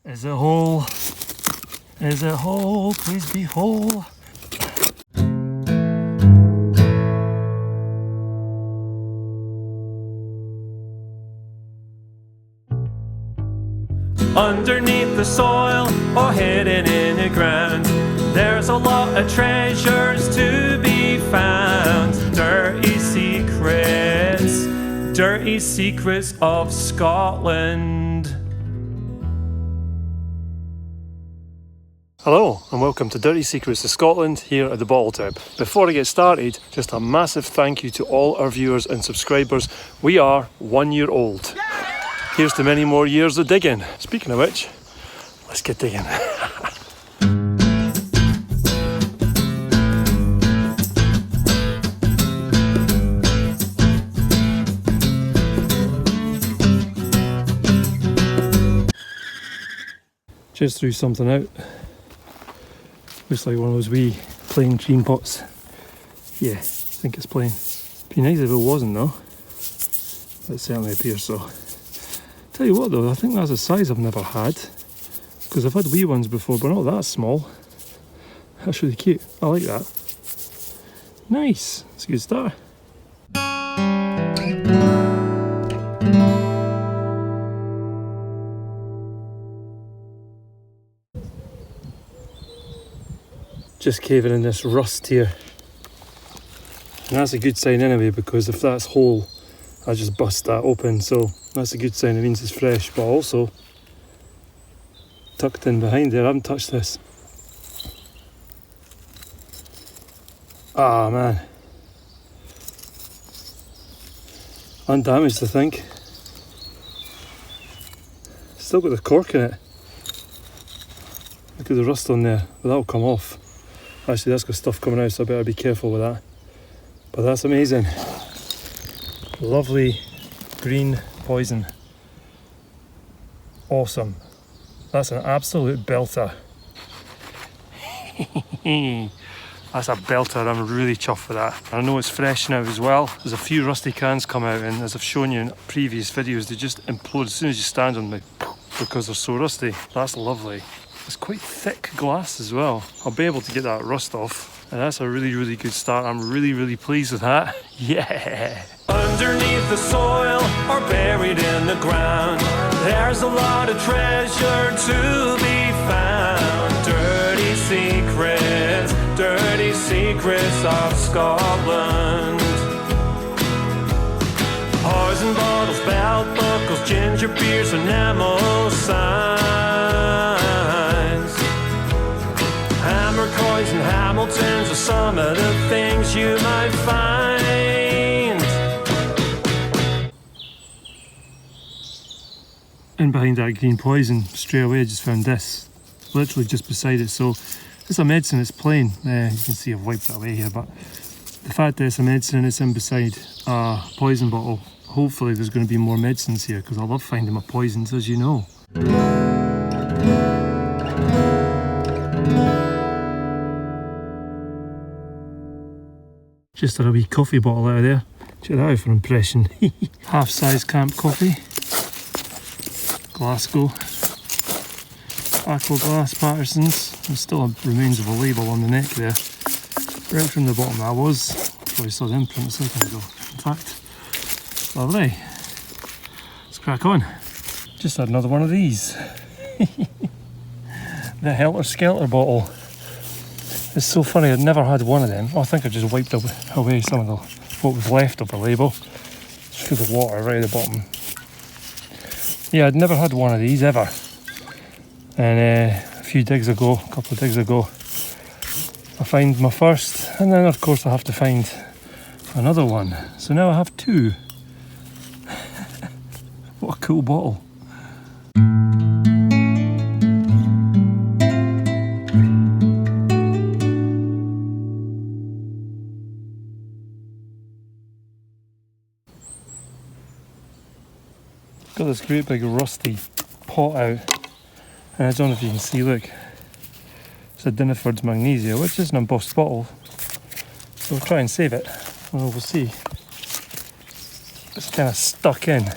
Is it whole? Is it whole? Please be whole. Underneath the soil or hidden in the ground, there's a lot of treasures to be found. Dirty secrets of Scotland. Hello and welcome to Dirty Secrets of Scotland here at the Bottle Tip. Before I get started, just a massive thank you to all our viewers and subscribers. We are 1 year old. Here's to many more years of digging. Speaking of which, let's get digging. Just threw something out. Looks like one of those wee plain cream pots. Yeah, I think it's plain. Be nice if it wasn't though. It certainly appears so. Tell you what though, I think that's a size I've never had. Because I've had wee ones before, but not that small. That's really cute. I like that. Nice. It's a good start. Just caving in this rust here. And that's a good sign anyway, because if that's whole, I just bust that open, so that's a good sign. It means it's fresh. But also tucked in behind there, I haven't touched this. Ah man, undamaged I think. Still got the cork in it. Look at the rust on there, but that'll come off. Actually that's got stuff coming out, so I better be careful with that. But that's amazing. Lovely green poison. Awesome. That's an absolute belter. That's a belter. I'm really chuffed with that. I know it's fresh now as well. There's a few rusty cans come out, and as I've shown you in previous videos, they just implode as soon as you stand on them because they're so rusty. That's lovely. It's quite thick glass as well. I'll be able to get that rust off. And that's a really, really good start. I'm really, really pleased with that. Yeah! Underneath the soil or buried in the ground, there's a lot of treasure to be found. Dirty secrets of Scotland. Poison bottles, belt buckles, ginger beers, enamel signs. Hammer coins and Hamiltons are some of the things you might find. And behind that green poison, straight away I just found this, literally just beside it. So it's a medicine, it's plain. You can see I've wiped it away here, but the fact that it's a medicine and it's in beside a poison bottle, hopefully there's going to be more medicines here, because I love finding my poisons, as you know. Just had a wee coffee bottle out of there. Check that out for impression. Half-size camp coffee. Glasgow. Aqua glass Patterson's. There still remains of a label on the neck there. Right from the bottom that was. Probably saw the imprint a second ago. In fact, lovely. Let's crack on. Just had another one of these. The Helter Skelter bottle. It's so funny, I'd never had one of them. Oh, I think I just wiped away some of what was left of the label. Just full of water right at the bottom. Yeah, I'd never had one of these ever. And a couple of digs ago, I find my first, and then of course I have to find another one. So now I have two. What a cool bottle. Got this great big rusty pot out, and I don't know if you can see, look, it's a Diniford's Magnesia, which is an embossed bottle, so we'll try and save it, and we'll see. It's kind of stuck in.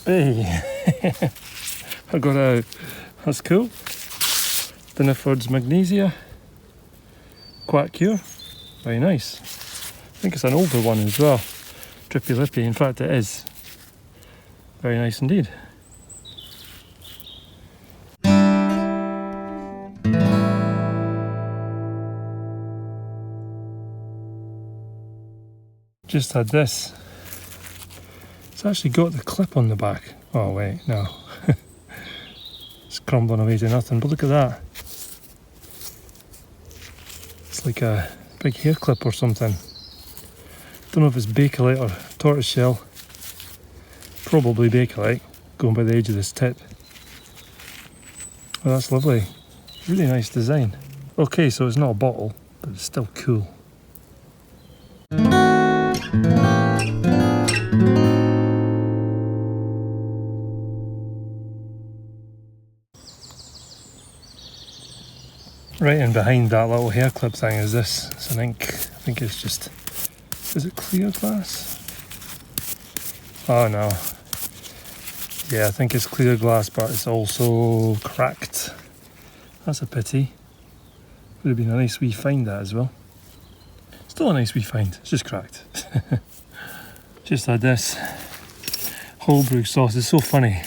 Hey, I got out. That's cool. Diniford's Magnesia. Quack Cure. Very nice. I think it's an older one as well. Drippy Lippy, in fact it is. Very nice indeed. Just had this. It's actually got the clip on the back. Oh wait, no. It's crumbling away to nothing, but look at that. It's like a big hair clip or something. Don't know if it's Bakelite or tortoiseshell. Probably Bakelite, going by the edge of this tip. Well, that's lovely. Really nice design. Okay, so it's not a bottle, but it's still cool. Right in behind that little hair clip thing is this. It's an ink. I think it's just... Is it clear glass? Oh no. Yeah, I think it's clear glass, but it's also cracked. That's a pity. Would have been a nice wee find, that as well. Still a nice wee find, it's just cracked. Just had this homebrew sauce. It's so funny.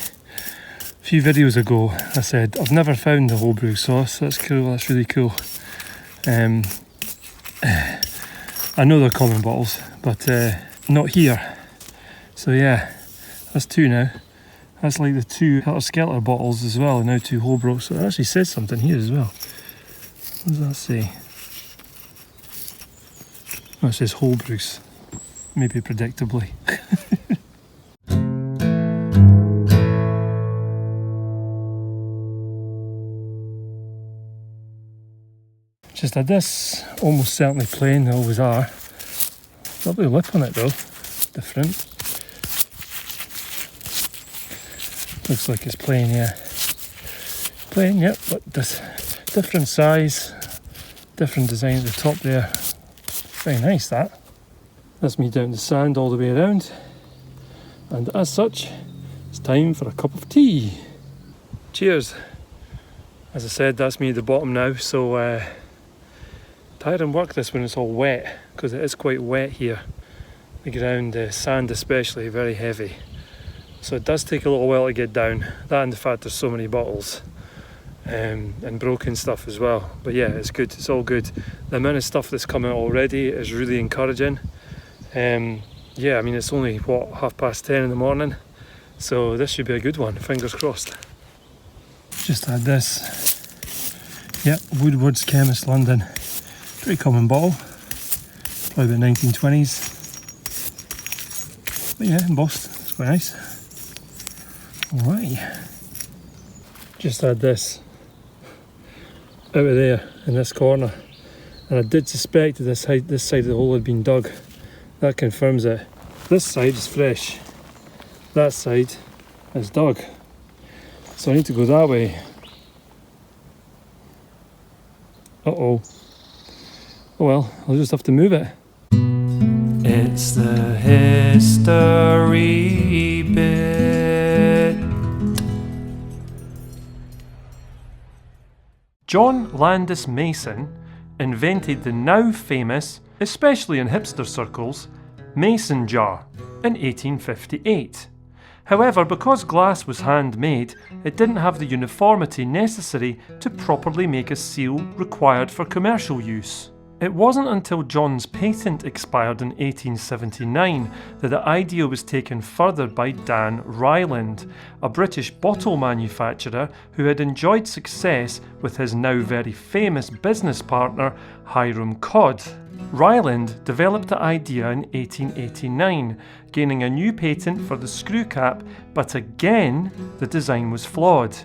A few videos ago I said I've never found the homebrew sauce. That's cool, that's really cool. I know they're common bottles, but not here. So yeah, that's two now. That's like the two Helter Skelter bottles as well, and now two Holbrook. So it actually says something here as well. What does that say? Oh, it says Holbrooks. Maybe predictably. Just had this, almost certainly plain, they always are. Lovely lip on it though, different. Looks like it's plain, yeah. Plain, yep, but this different size, different design at the top there. Very nice, that. That's me down the sand all the way around. And as such, it's time for a cup of tea. Cheers. As I said, that's me at the bottom now, so tiring work this when it's all wet, because it is quite wet here. The ground, the sand especially, very heavy. So it does take a little while to get down. That and the fact there's so many bottles and broken stuff as well. But yeah, it's good, it's all good. The amount of stuff that's come out already is really encouraging. Yeah, I mean it's only, what, 10:30 in the morning? So this should be a good one, fingers crossed. Just had this. Yep, Woodward's Chemist London. Pretty common bottle. Probably about 1920s. But yeah, embossed, it's quite nice. Alright, just had this out of there in this corner, and I did suspect that this side of the hole had been dug. That confirms it. This side is fresh, that side is dug, so I need to go that way. Uh-oh. Oh well, I'll just have to move it. It's the history bit. John Landis Mason invented the now famous, especially in hipster circles, mason jar in 1858. However, because glass was handmade, it didn't have the uniformity necessary to properly make a seal required for commercial use. It wasn't until John's patent expired in 1879 that the idea was taken further by Dan Ryland, a British bottle manufacturer who had enjoyed success with his now very famous business partner, Hiram Codd. Ryland developed the idea in 1889, gaining a new patent for the screw cap, but again, the design was flawed.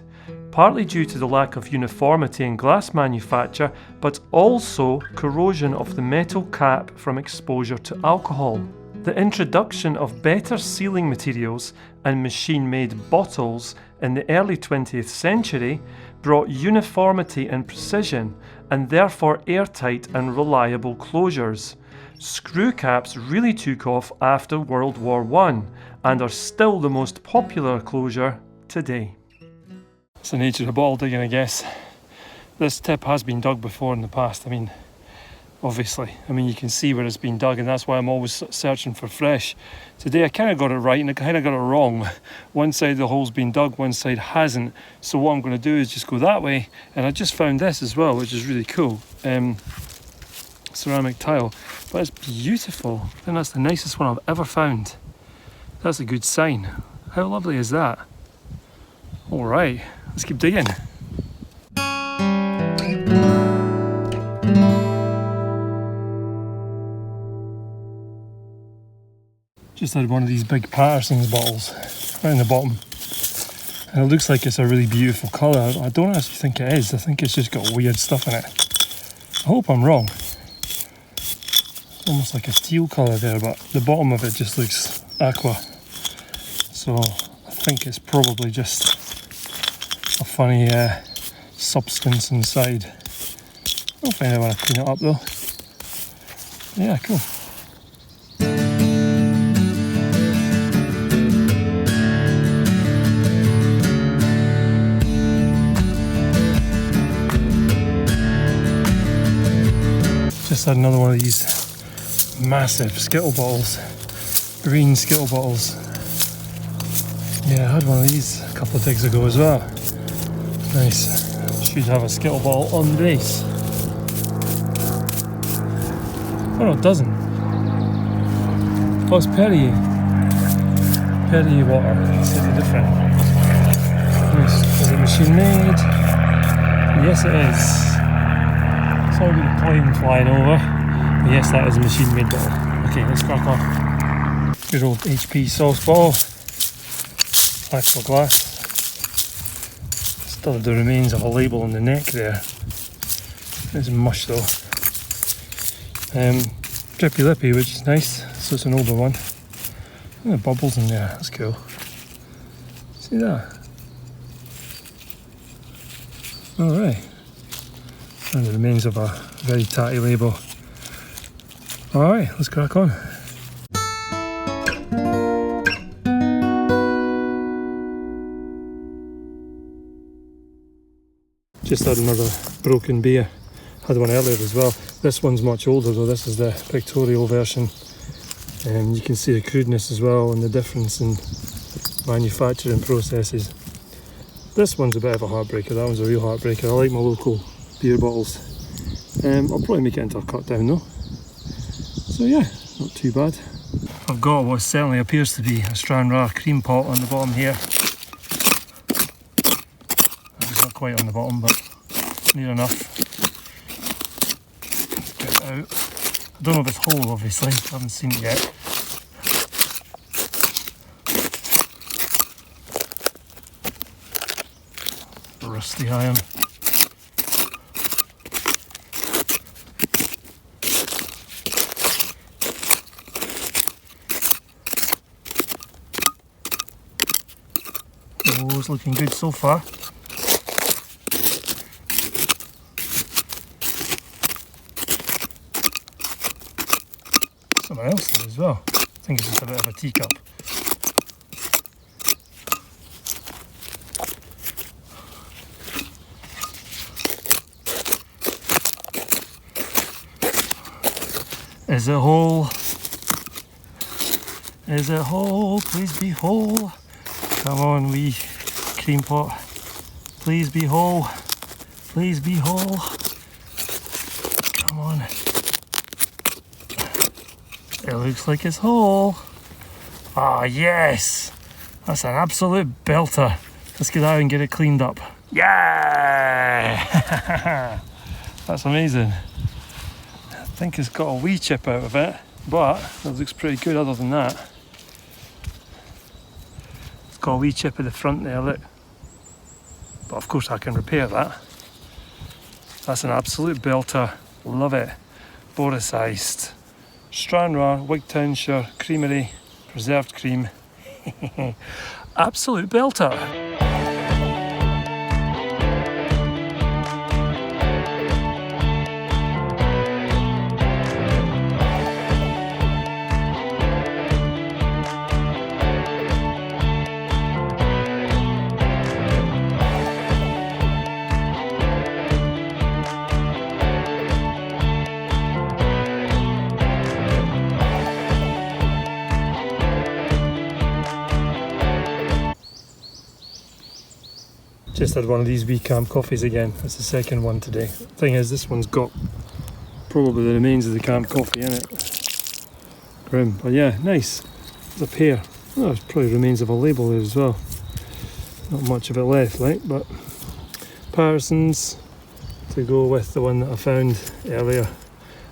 Partly due to the lack of uniformity in glass manufacture, but also corrosion of the metal cap from exposure to alcohol. The introduction of better sealing materials and machine-made bottles in the early 20th century brought uniformity and precision, and therefore airtight and reliable closures. Screw caps really took off after World War I, and are still the most popular closure today. It's the nature of bottle digging, I guess. This tip has been dug before in the past. I mean, obviously, you can see where it's been dug, and that's why I'm always searching for fresh. Today I kind of got it right and I kind of got it wrong. One side of the hole's been dug, one side hasn't. So what I'm going to do is just go that way, and I just found this as well, which is really cool. Ceramic tile, but it's beautiful. I think that's the nicest one I've ever found. That's a good sign. How lovely is that? All right, let's keep digging. Just had one of these big Paterson's bottles right in the bottom, and it looks like it's a really beautiful colour. I don't actually think it is. I think it's just got weird stuff in it. I hope I'm wrong. It's almost like a teal colour there, but the bottom of it just looks aqua. So I think it's probably just a funny substance inside. I'll find out when I clean it up though. Yeah, cool. Just had another one of these massive Skittle bottles, green Skittle bottles. Yeah, I had one of these a couple of digs ago as well. Nice. Should have a Skittle bottle on base. Oh no, it doesn't. Oh, it's Perrier. Perrier water. It's slightly different. Nice. Is it machine made? Yes, it is. Sorry about the plane flying over. But yes, that is a machine made bottle. Okay, let's crack on. Good old HP sauce bottle. Actual glass. Still have the remains of a label on the neck there. It's mush though. Drippy lippy, which is nice, so it's an older one. And the bubbles in there, that's cool. See that? Alright. And the remains of a very tatty label. Alright, let's crack on. Just had another broken beer. Had one earlier as well. This one's much older though. This is the pictorial version. You can see the crudeness as well and the difference in manufacturing processes. This one's a bit of a heartbreaker. That one's a real heartbreaker. I like my local beer bottles. I'll probably make it into a cut down though. So yeah, not too bad. I've got what certainly appears to be a Stoneware cream pot on the bottom here. It's not quite on the bottom, but near enough. Let's get it out. I don't know if it's whole, obviously. I haven't seen it yet. Rusty iron. Oh, it's looking good so far. Something else there as well. I think it's just a bit of a teacup. Is it whole? Is it whole? Please be whole. Come on, wee cream pot. Please be whole. Please be whole. Come on. It looks like it's whole. Ah, yes. That's an absolute belter. Let's get out and get it cleaned up. Yeah! That's amazing. I think it's got a wee chip out of it, but it looks pretty good other than that. It's got a wee chip at the front there, look. But of course I can repair that. That's an absolute belter. Love it. Borisized. Stoneware, Wigtownshire Creamery, preserved cream. Absolute belter. Just had one of these wee camp coffees again. That's the second one today. Thing is, this one's got probably the remains of the camp coffee in it. Grim, but yeah, nice. There's a pear. Oh, there's probably remains of a label there as well. Not much of it left, right? But Patterson's to go with the one that I found earlier.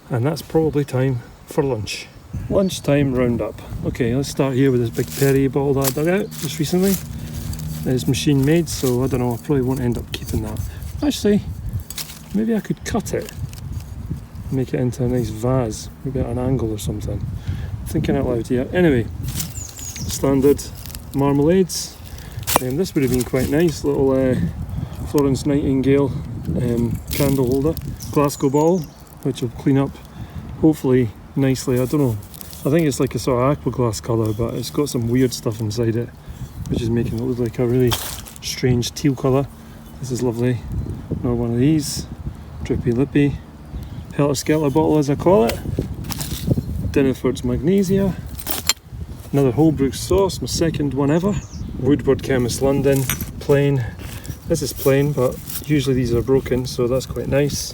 And that's probably time for lunch. Lunchtime roundup. Okay, let's start here with this big Perrier bottle that I dug out just recently. It's machine made, so I don't know, I probably won't end up keeping that. Actually, maybe I could cut it, make it into a nice vase, maybe at an angle or something. Thinking out loud here. Anyway, standard marmalades. This would have been quite nice, little Florence Nightingale candle holder. Glasgow bottle, which will clean up hopefully nicely. I don't know, I think it's like a sort of aqua glass colour, but it's got some weird stuff inside it, which is making it look like a really strange teal colour. This is lovely. Another one of these, drippy lippy, helter skelter bottle as I call it. Dinnerford's Magnesia. Another Holbrook sauce, my second one ever. Woodward Chemist London, plain. This is plain, but usually these are broken, so that's quite nice.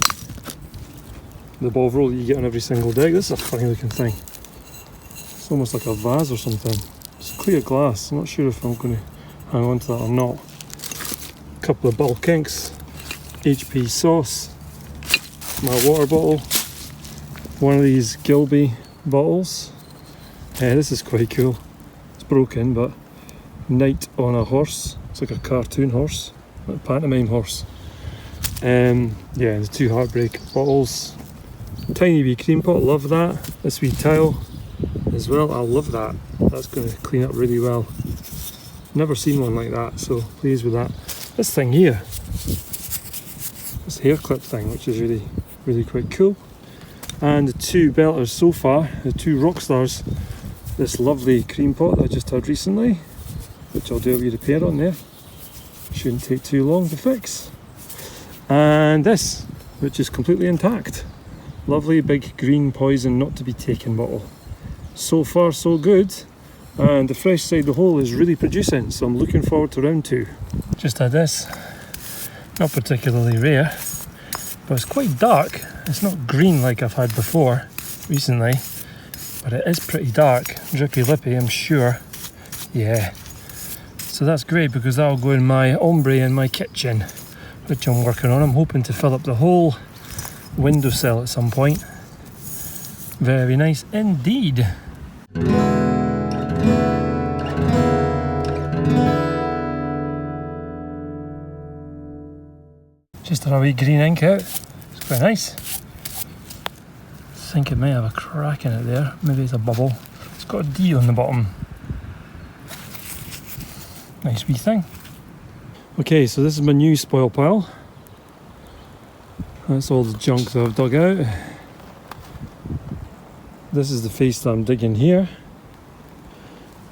The Bovril that you get on every single deck. This is a funny looking thing. It's almost like a vase or something. It's clear glass. I'm not sure if I'm going to hang on to that or not. A couple of bulk inks, HP sauce, my water bottle, one of these Gilby bottles. This is quite cool. It's broken, but Knight on a horse. It's like a cartoon horse, like a pantomime horse. Yeah, the two Heartbreak bottles. Tiny wee cream pot, love that. This wee towel as well, I love that. That's going to clean up really well. Never seen one like that, so pleased with that. This thing here, this hair clip thing, which is really quite cool. And the two belters so far, the two Rockstars, this lovely cream pot that I just had recently, which I'll do a wee repair on there. Shouldn't take too long to fix. And this, which is completely intact. Lovely big green poison not to be taken bottle. So far so good, and the fresh side of the hole is really producing, so I'm looking forward to round 2. Just had this, not particularly rare, but it's quite dark. It's not green like I've had before recently, but it is pretty dark, drippy lippy I'm sure. Yeah, so that's great because that'll go in my ombre in my kitchen, which I'm working on. I'm hoping to fill up the whole windowsill at some point. Very nice indeed. Just a wee green ink out. It's quite nice. I think it may have a crack in it there. Maybe it's a bubble. It's got a D on the bottom. Nice wee thing. Okay, so this is my new spoil pile. That's all the junk that I've dug out. This is the face that I'm digging here.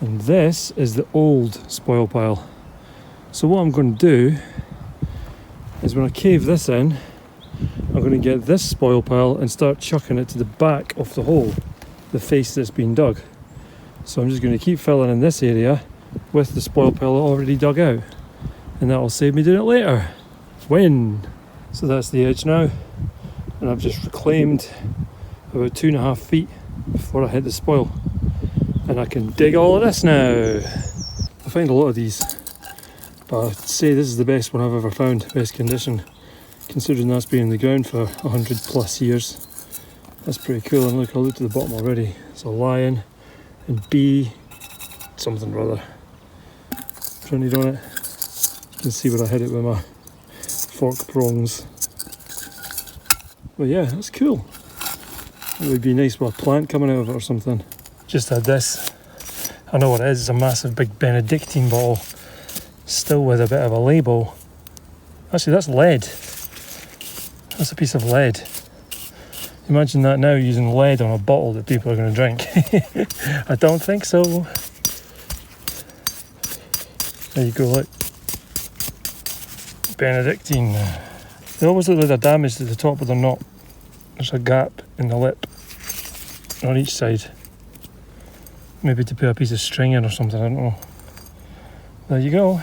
And this is the old spoil pile. So what I'm going to do is when I cave this in, I'm going to get this spoil pile and start chucking it to the back of the hole, the face that's been dug. So I'm just going to keep filling in this area with the spoil pile already dug out. And that will save me doing it later. Win! So that's the edge now, and I've just reclaimed about 2.5 feet before I hit the spoil, and I can dig all of this now. I find a lot of these, but I'd say this is the best one I've ever found, best condition, considering that's been in the ground for 100 plus years. That's pretty cool. And look, I looked at the bottom already. It's a lion and B something or other printed on it. You can see where I hit it with my fork prongs. But yeah, that's cool. It would be nice with a plant coming out of it or something. Just had this. I know what it is. It's a massive big Benedictine bottle, still with a bit of a label. Actually, that's lead. That's a piece of lead. Imagine that now, using lead on a bottle that people are going to drink. I don't think so. There you go, look. Benedictine. They always look like they're damaged at the top, but they're not. There's a gap in the lip on each side. Maybe to put a piece of string in or something, I don't know. There you go.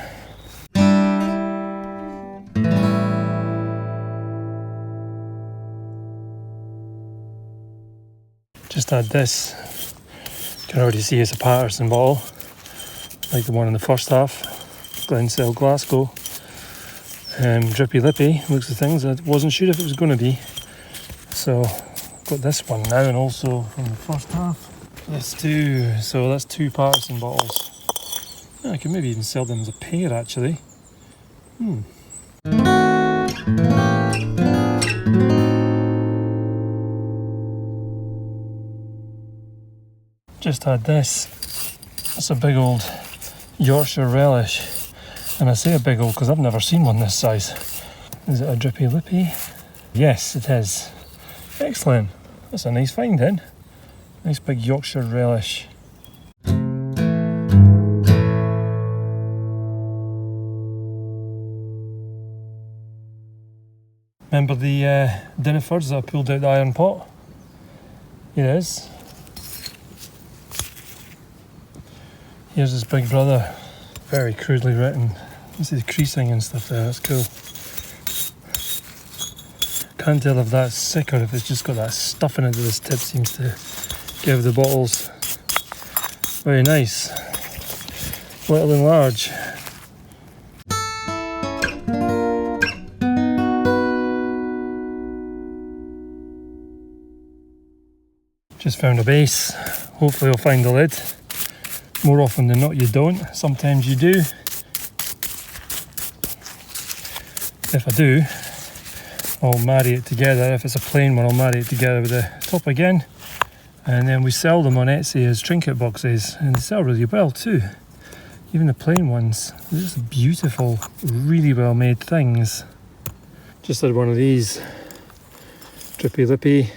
Just had this. You can already see it's a Patterson bottle, like the one in the first half. Glencell Glasgow. Drippy lippy looks the things. I wasn't sure if it was going to be. So got this one now, and also from the first half. This too. So that's 2 Patterson bottles. Yeah, I could maybe even sell them as a pair actually. Just had this. That's a big old Yorkshire relish. And I say a big old because I've never seen one this size. Is it a drippy lippy? Yes, it is. Excellent. That's a nice find then. Nice big Yorkshire relish. Remember the Dinnifords that I pulled out the iron pot? Here it is. Here's his big brother. Very crudely written. You see the creasing and stuff there, that's cool. Can't tell if that's sick or if it's just got that stuff in it that this tip seems to give the bottles. Very nice. Little and large. Just found a base. Hopefully I'll find the lid. More often than not you don't. Sometimes you do. If I do, I'll marry it together. If it's a plain one, I'll marry it together with the top again. And then we sell them on Etsy as trinket boxes. And they sell really well too. Even the plain ones. They're just beautiful, really well made things. Just had one of these. Drippy lippy.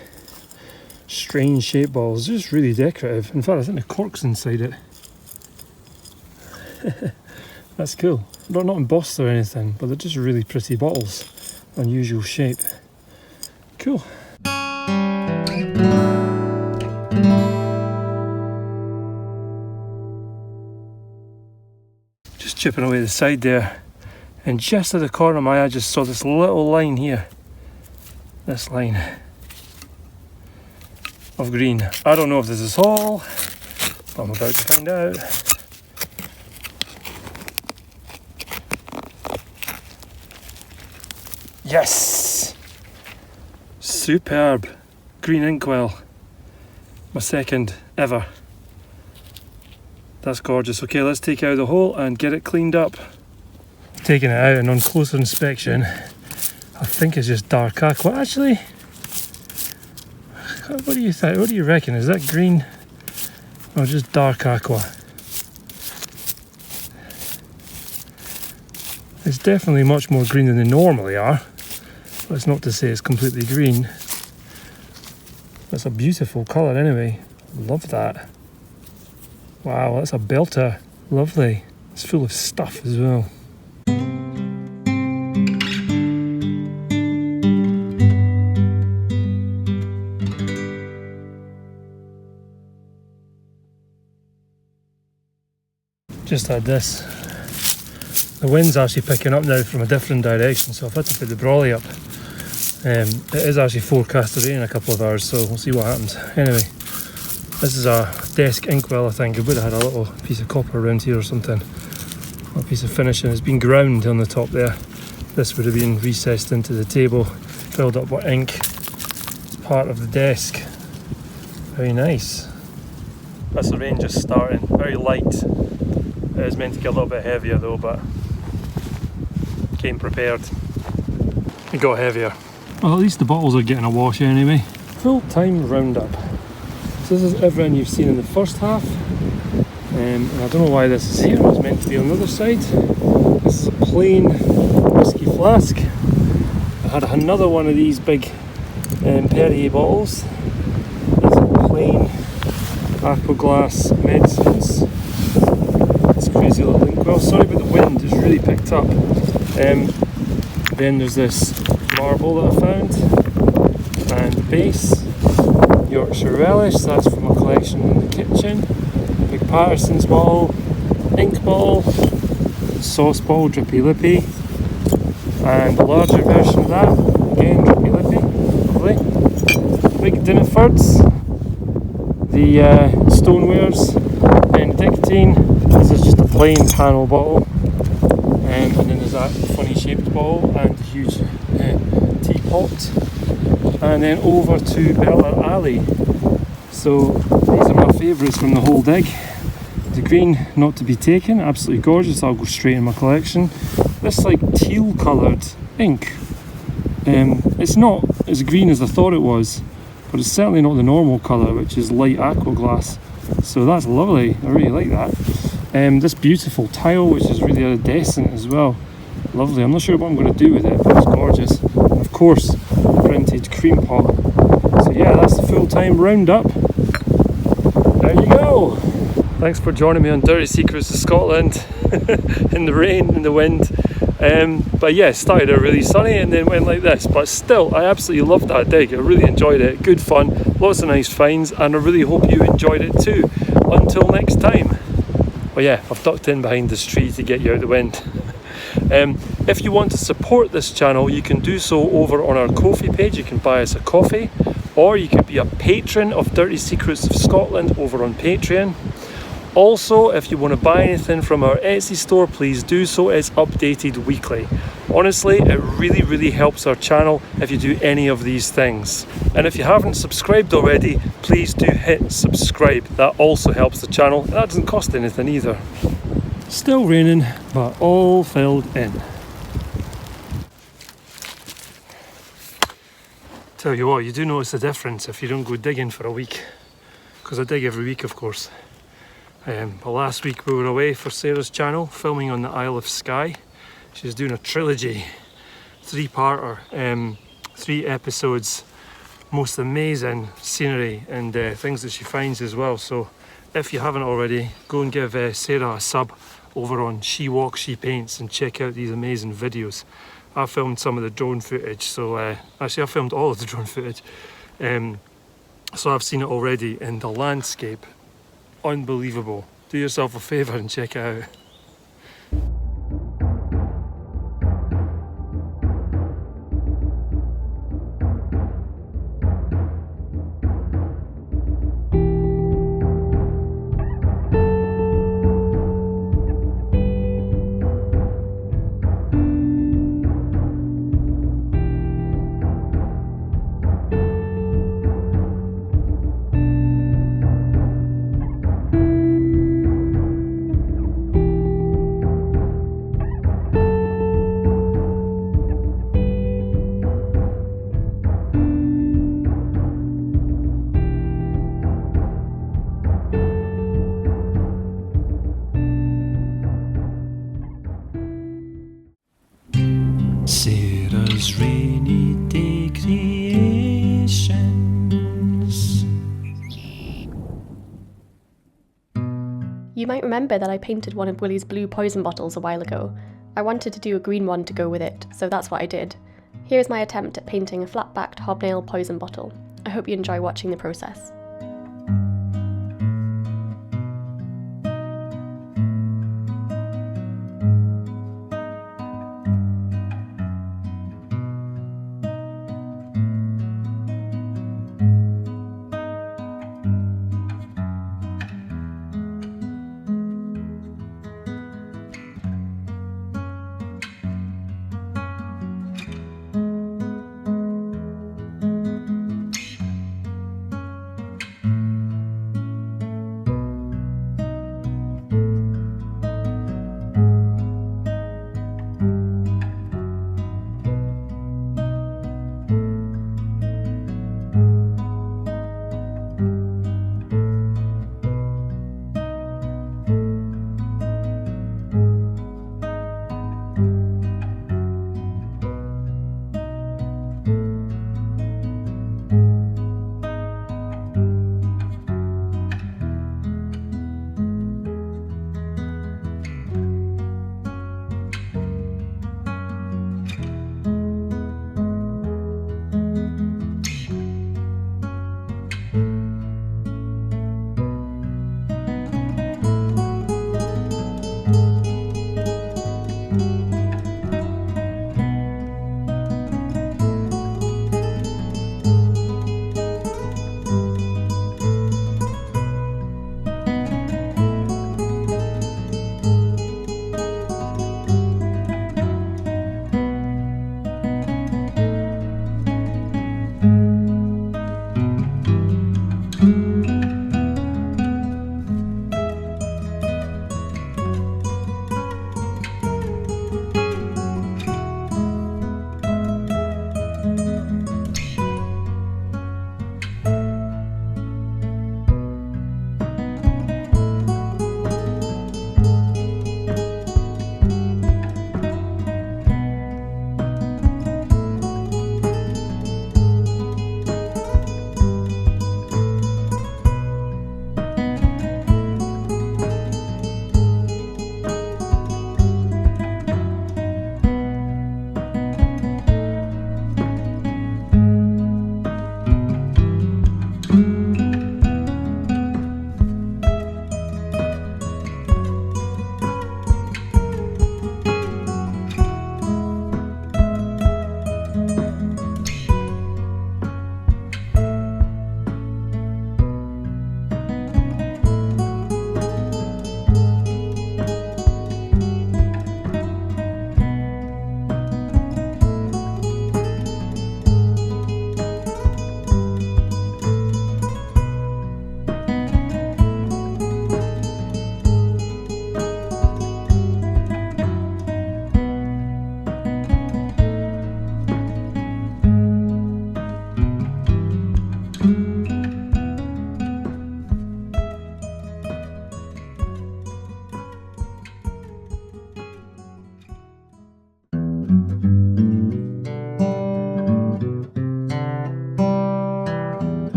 Strange shaped balls. Just really decorative. In fact, I think the cork's inside it. That's cool. They're not embossed or anything, but they're just really pretty bottles. Unusual shape. Cool. Just chipping away the side there, and just at the corner of my eye I just saw this little line here. This line of green. I don't know if this is all, but I'm about to find out. Yes! Superb green inkwell. My second ever. That's gorgeous. Okay, let's take out the hole and get it cleaned up. Taking it out, and on closer inspection, I think it's just dark aqua. Actually, what do you think? What do you reckon? Is that green or just dark aqua? It's definitely much more green than they normally are. That's not to say it's completely green. That's a beautiful colour anyway. Love that. Wow, that's a belter. Lovely. It's full of stuff as well. Just had this. The wind's actually picking up now from a different direction, so I've had to put the brolly up. It is actually forecast to rain in a couple of hours, so we'll see what happens. Anyway, this is a desk inkwell, I think. It would have had a little piece of copper around here or something. A piece of finishing. It's been ground on the top there. This would have been recessed into the table, filled up with ink. It's part of the desk. Very nice. That's the rain just starting. Very light. It is meant to get a little bit heavier though, but came prepared. It got heavier. Well, at least the bottles are getting a wash anyway. Full-time roundup. So this is everything you've seen in the first half. And I don't know why this is here. It was meant to be on the other side. This is a plain whiskey flask. I had another one of these big Perrier bottles. These are plain aqua glass medicines. This crazy little inkwell. Sorry about the wind, it's really picked up. Then there's this marble that I found, and the base, Yorkshire relish, that's from a collection in the kitchen. Big Patterson's bottle, ink bottle, sauce bottle, drippy lippy, and a larger version of that, again drippy lippy, lovely. Big Dinnifords, the Stoneware's Benedictine. This is just a plain panel bottle, and then there's that funny shaped bottle and a huge teapot, and then over to Bella Alley. So these are my favourites from the whole dig. The green not to be taken, absolutely gorgeous, I'll go straight in my collection. This like teal coloured ink, it's not as green as I thought it was, but it's certainly not the normal colour, which is light aqua glass. So that's lovely, I really like that. This beautiful tile, which is really iridescent as well. Lovely, I'm not sure what I'm going to do with it, but it's gorgeous. And of course, the printed cream pot. So yeah, that's the full-time roundup. There you go. Thanks for joining me on Dirty Secrets of Scotland in the rain, in the wind. But yeah, it started out really sunny and then went like this. But still, I absolutely loved that dig. I really enjoyed it. Good fun, lots of nice finds, and I really hope you enjoyed it too. Until next time. Well, yeah, I've ducked in behind this tree to get you out of the wind. If you want to support this channel, you can do so over on our Ko-fi page. You can buy us a coffee, or you could be a patron of Dirty Secrets of Scotland over on Patreon. Also, if you want to buy anything from our Etsy store, please do so. It's updated weekly. Honestly, it really helps our channel if you do any of these things. And if you haven't subscribed already, please do hit subscribe. That also helps the channel, and that doesn't cost anything either. Still raining, but all filled in. Tell you what, you do notice the difference if you don't go digging for a week. Because I dig every week, of course. But last week we were away for Sarah's channel, filming on the Isle of Skye. She's doing a trilogy, 3-parter, 3 episodes, most amazing scenery and things that she finds as well. So if you haven't already, go and give Sarah a sub over on She Walks, She Paints and check out these amazing videos. I filmed some of the drone footage, so actually I filmed all of the drone footage. So I've seen it already, and the landscape, unbelievable. Do yourself a favour and check it out. Sarah's rainy day creations. You might remember that I painted one of Willie's blue poison bottles a while ago. I wanted to do a green one to go with it, so that's what I did. Here's my attempt at painting a flat-backed hobnail poison bottle. I hope you enjoy watching the process.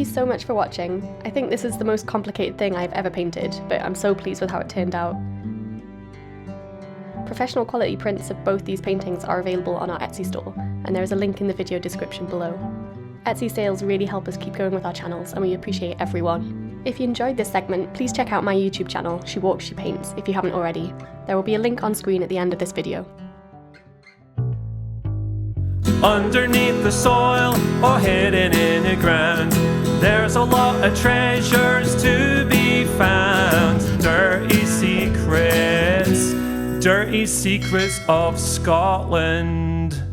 you so much for watching. I think this is the most complicated thing I've ever painted, but I'm so pleased with how it turned out. Professional quality prints of both these paintings are available on our Etsy store, and there is a link in the video description below. Etsy sales really help us keep going with our channels, and we appreciate everyone. If you enjoyed this segment, please check out my YouTube channel, She Walks, She Paints, if you haven't already. There will be a link on screen at the end of this video. Underneath the soil or hidden in the ground, there's a lot of treasures to be found. Dirty secrets of Scotland.